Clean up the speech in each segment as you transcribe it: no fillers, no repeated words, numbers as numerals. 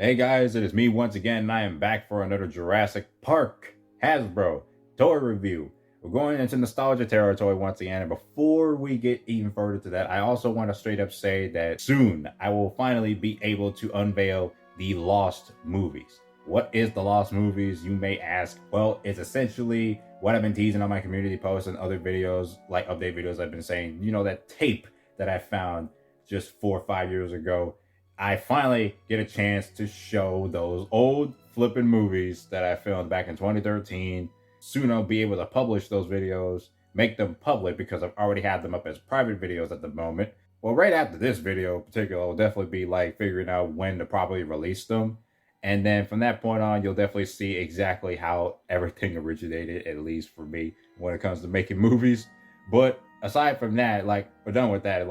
Hey guys, it is me once again, and I am back for another Jurassic Park Hasbro toy review. We're going into nostalgia territory once again, and before we get even further to that, I also want to straight up say that soon I will finally be able to unveil the Lost movies. What is the Lost movies, you may ask? Well, it's essentially what I've been teasing on my community posts and other videos, like update videos I've been saying, that tape that I found just 4 or 5 years ago. I finally get a chance to show those old flipping movies that I filmed back in 2013. Soon I'll be able to publish those videos, make them public because I've already had them up as private videos at the moment. Well, right after this video in particular, will definitely be like figuring out when to properly release them. And then from that point on, you'll definitely see exactly how everything originated, at least for me, when it comes to making movies. But aside from that, we're done with that.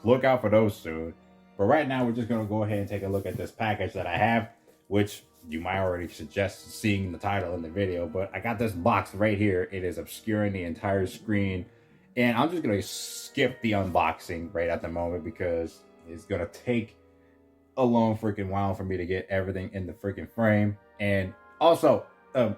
Look out for those soon. But right now, we're just going to go ahead and take a look at this package that I have, which you might already suggest seeing the title in the video. But I got this box right here. It is obscuring the entire screen. And I'm just going to skip the unboxing right at the moment because it's going to take a long freaking while for me to get everything in the freaking frame. And also, I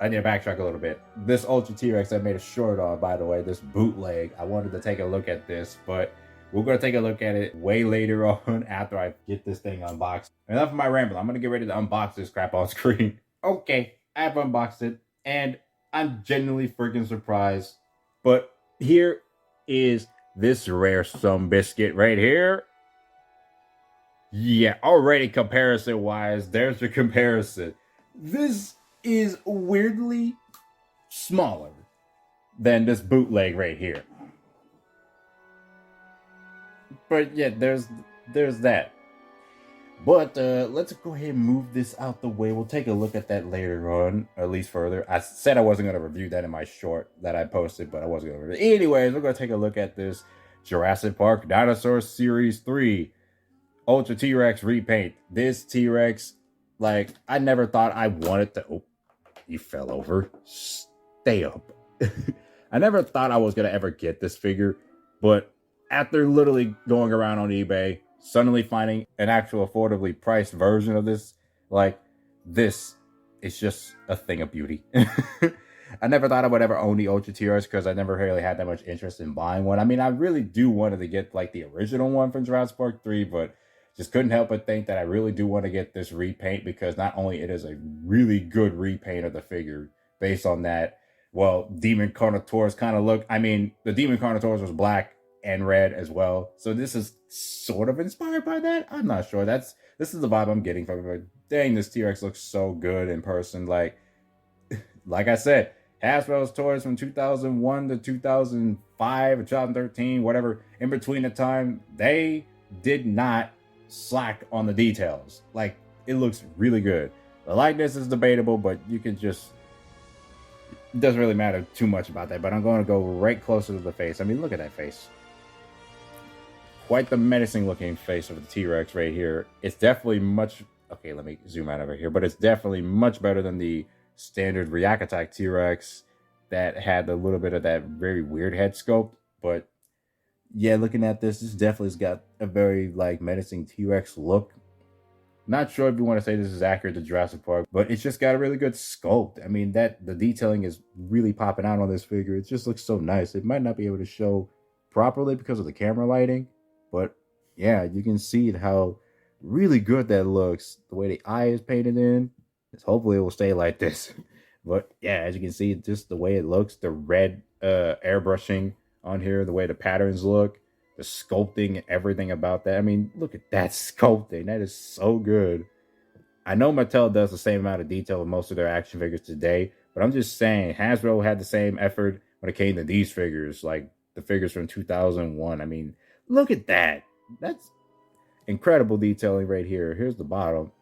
need to backtrack a little bit. This Ultra T-Rex I made a short on, by the way, this bootleg. I wanted to take a look at this, but we're going to take a look at it way later on after I get this thing unboxed. Enough of my rambling. I'm going to get ready to unbox this crap on screen. Okay, I've unboxed it, and I'm genuinely freaking surprised. But here is this rare biscuit right here. Yeah, already comparison-wise, there's your comparison. This is weirdly smaller than this bootleg right here. But yeah, there's that. But let's go ahead and move this out the way. We'll take a look at that later on, or at least further. I said I wasn't going to review that in my short that I posted, but I wasn't going to review. Anyways, we're going to take a look at this Jurassic Park Dinosaurs Series 3 Ultra T-Rex repaint. This T-Rex, I never thought I wanted to... Oh, you fell over. Stay up. I never thought I was going to ever get this figure, but after literally going around on eBay, suddenly finding an actual affordably priced version of this, this is just a thing of beauty. I never thought I would ever own the Ultra T-Rex because I never really had that much interest in buying one. I mean, I really do wanted to get the original one from Jurassic Park 3, but just couldn't help but think that I really do want to get this repaint because not only it is a really good repaint of the figure based on that, Demon Carnotaurus kind of look. I mean, the Demon Carnotaurus was black and red as well, so this is sort of inspired by that. I'm not sure. This is the vibe I'm getting from it. Dang, this T-Rex looks so good in person. Like I said, Hasbro's toys from 2001 to 2005 or 2013, whatever in between the time, they did not slack on the details. It looks really good. The likeness is debatable, but you can just... It doesn't really matter too much about that, but I'm going to go right closer to the face. I mean, look at that face. Quite the menacing looking face of the T-Rex right here. It's definitely much... Okay, let me zoom out over here. But it's definitely much better than the standard React Attack T-Rex that had a little bit of that very weird head sculpt. But yeah, looking at this definitely has got a very menacing T-Rex look. Not sure if you want to say this is accurate to Jurassic Park, but it's just got a really good sculpt. I mean, the detailing is really popping out on this figure. It just looks so nice. It might not be able to show properly because of the camera lighting, but yeah, you can see how really good that looks. The way the eye is painted in, hopefully it will stay like this. But yeah, as you can see, just the way it looks, the red airbrushing on here, the way the patterns look, the sculpting, everything about that. I mean, look at that sculpting. That is so good. I know Mattel does the same amount of detail with most of their action figures today, but I'm just saying Hasbro had the same effort when it came to these figures, like the figures from 2001. I mean, look at that. That's incredible detailing right here. Here's the bottom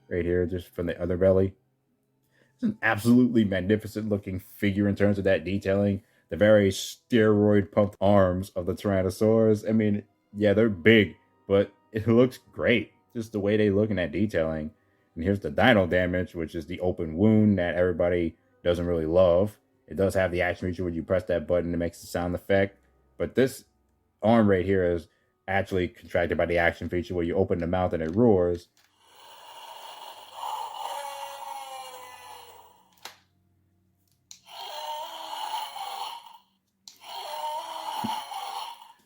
right here, just from the underbelly. It's an absolutely magnificent looking figure in terms of that detailing. The very steroid pumped arms of the Tyrannosaurus. I mean, yeah, they're big, but it looks great. Just the way they look in that detailing. And here's the dino damage, which is the open wound that everybody doesn't really love. It does have the action feature when you press that button, it makes the sound effect. But this arm right here is actually contracted by the action feature where you open the mouth and it roars.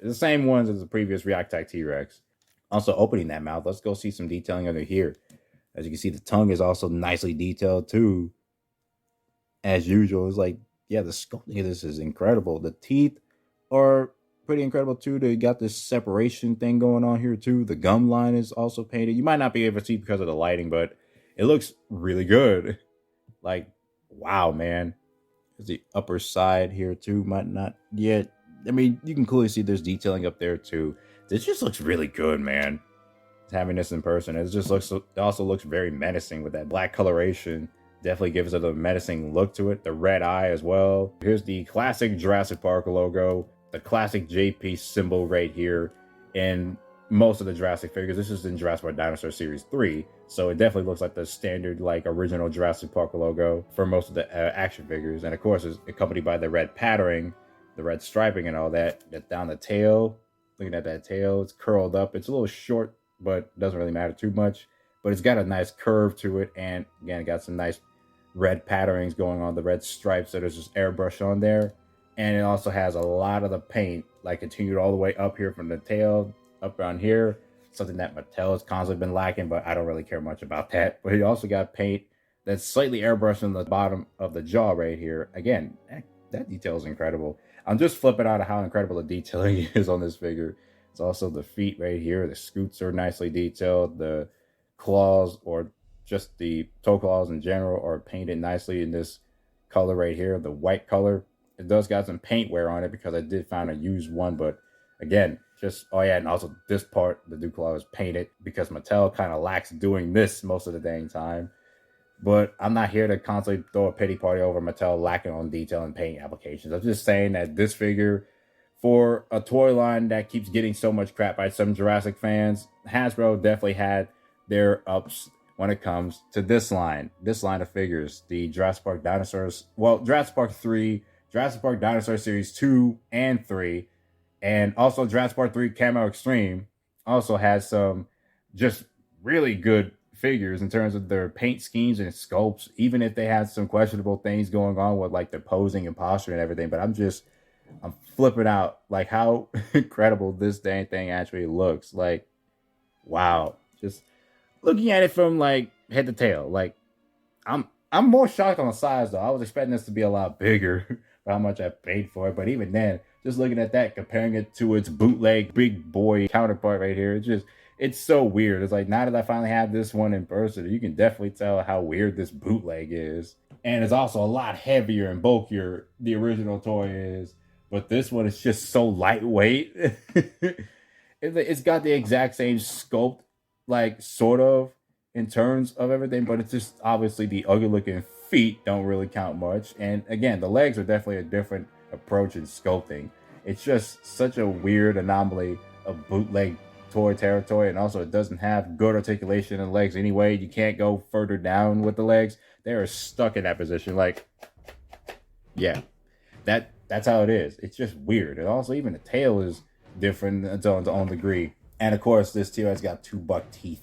the same ones as the previous React T-Rex. Also opening that mouth, let's go see some detailing under here. As you can see, the tongue is also nicely detailed too. As usual, it's like, yeah, the sculpting of this is incredible. The teeth are pretty incredible too. They got this separation thing going on here too. The gum line is also painted. You might not be able to see because of the lighting, but it looks really good. Like, wow, man. There's the upper side here too. Might not yet. I mean, you can clearly see there's detailing up there too. This just looks really good, man. Having this in person, it also looks very menacing with that black coloration. Definitely gives it a menacing look to it. The red eye as well. Here's the classic Jurassic Park logo, the classic JP symbol right here. And most of the Jurassic figures, this is in Jurassic Park Dinosaurs Series 3, so it definitely looks like the standard, like, original Jurassic Park logo for most of the action figures. And of course, it's accompanied by the red patterning, the red striping and all that. Down the tail, looking at that tail, it's curled up. It's a little short, but doesn't really matter too much. But it's got a nice curve to it, and again, it got some nice red patterns going on, the red stripes that is just airbrushed on there. And it also has a lot of the paint, like, continued all the way up here from the tail, up around here. Something that Mattel has constantly been lacking, but I don't really care much about that. But he also got paint that's slightly airbrushed on the bottom of the jaw right here. Again, that detail is incredible. I'm just flipping out of how incredible the detailing is on this figure. It's also the feet right here. The scoots are nicely detailed. The claws, or just the toe claws in general, are painted nicely in this color right here, the white color. It does got some paint wear on it because I did find a used one, but again, just, oh yeah, and also this part, the dew claw, is painted because Mattel kind of lacks doing this most of the dang time. But I'm not here to constantly throw a pity party over Mattel lacking on detail and paint applications. I'm just saying that this figure, for a toy line that keeps getting so much crap by some Jurassic fans, Hasbro definitely had their ups when it comes to this line of figures. The Jurassic Park Dinosaurs, well, Jurassic Park 3, Jurassic Park Dinosaurs Series 2 and 3, and also Jurassic Park 3 Camo Extreme also has some just really good figures in terms of their paint schemes and sculpts, even if they had some questionable things going on with, like, their posing and posture and everything. But I'm flipping out, like, how incredible this dang thing actually looks. Like, wow. Just looking at it from, like, head to tail, like, I'm more shocked on the size though. I was expecting this to be a lot bigger for how much I paid for it. But even then, just looking at that, comparing it to its bootleg big boy counterpart right here, it's so weird. It's like, now that I finally have this one in person, you can definitely tell how weird this bootleg is. And it's also a lot heavier and bulkier, the original toy is. But this one is just so lightweight. It's got the exact same sculpt, like, sort of, in terms of everything, but it's just obviously the ugly looking feet don't really count much. And again, the legs are definitely a different approach in sculpting. It's just such a weird anomaly of bootleg toy territory. And also, it doesn't have good articulation in the legs anyway. You can't go further down with the legs. They are stuck in that position. Like, yeah, that's how it is. It's just weird. And also, even the tail is different to its own degree. And of course, this T-Rex got 2 buck teeth.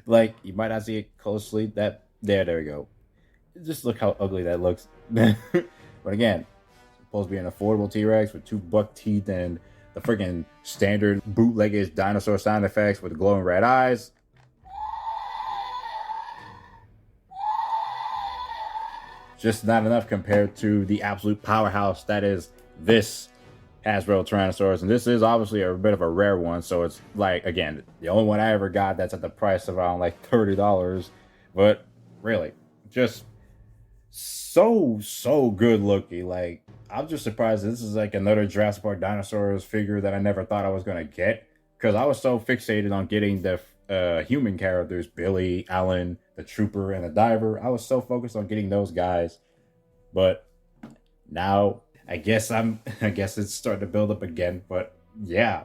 Like, you might not see it closely. There we go. Just look how ugly that looks. But again, it's supposed to be an affordable T-Rex with 2 buck teeth and the freaking standard bootleggish dinosaur sound effects with the glowing red eyes. Just not enough compared to the absolute powerhouse that is this Hasbro Tyrannosaurus. And this is obviously a bit of a rare one, so it's like, again, the only one I ever got that's at the price of around like $30. But really, just so good looking. Like, I'm just surprised this is like another Jurassic Park Dinosaurs figure that I never thought I was gonna get, because I was so fixated on getting the human characters, Billy, Alan, the Trooper, and the Diver. I was so focused on getting those guys, but now I guess it's starting to build up again. But yeah,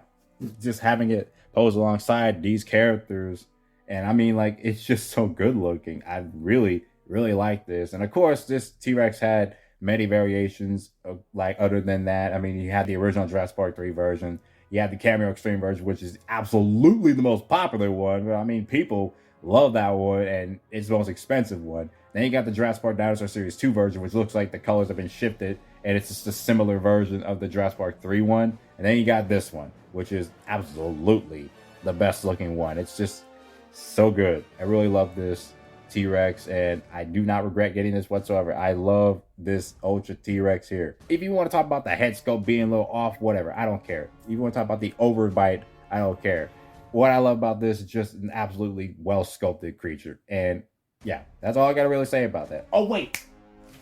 just having it pose alongside these characters, and I mean, like, it's just so good looking. I really like this. And of course, this T-Rex had many variations of, like, other than that. I mean, you had the original Jurassic Park 3 version. You had the Cameo Extreme version, which is absolutely the most popular one. I mean, people love that one, and it's the most expensive one. Then you got the Jurassic Park Dinosaurs Series 2 version, which looks like the colors have been shifted and it's just a similar version of the Jurassic Park 3 one. And then you got this one, which is absolutely the best looking one. It's just so good. I really love this T-Rex, and I do not regret getting this whatsoever. I love this Ultra T-Rex here. If you want to talk about the head sculpt being a little off, whatever, I don't care. If you want to talk about the overbite, I don't care. What I love about this is just an absolutely well sculpted creature. And yeah, that's all I gotta really say about that. Oh wait,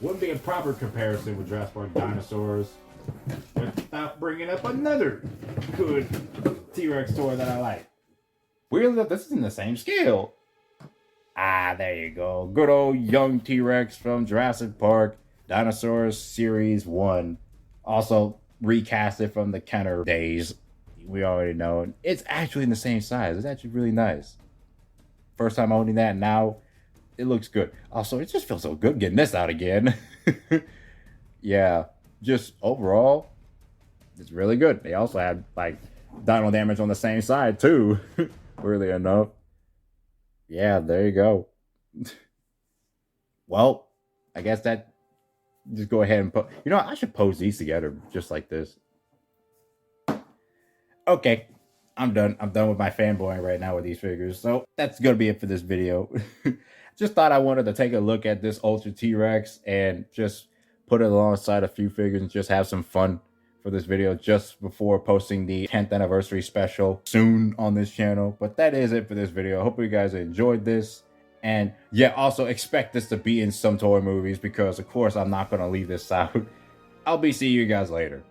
wouldn't be a proper comparison with Jurassic Park Dinosaurs without bringing up another good T-Rex toy that I like. Weirdly enough, this is in the same scale. Ah, there you go. Good old young T-Rex from Jurassic Park, Dinosaurs Series 1. Also recasted from the Kenner days. We already know. It's actually in the same size. It's actually really nice. First time owning that, now it looks good. Also, it just feels so good getting this out again. Yeah, just overall, it's really good. They also had like dino damage on the same side too, weirdly enough. Yeah, there you go. Well, I guess that, just go ahead and put, you know, I should pose these together just like this. Okay, I'm done. I'm done with my fanboying right now with these figures. So that's gonna be it for this video. Just thought I wanted to take a look at this Ultra T-Rex and just put it alongside a few figures and just have some fun for this video just before posting the 10th anniversary special soon on this channel. But that is it for this video. I hope you guys enjoyed this. And yeah, also expect this to be in some toy movies because of course I'm not going to leave this out. I'll be seeing you guys later.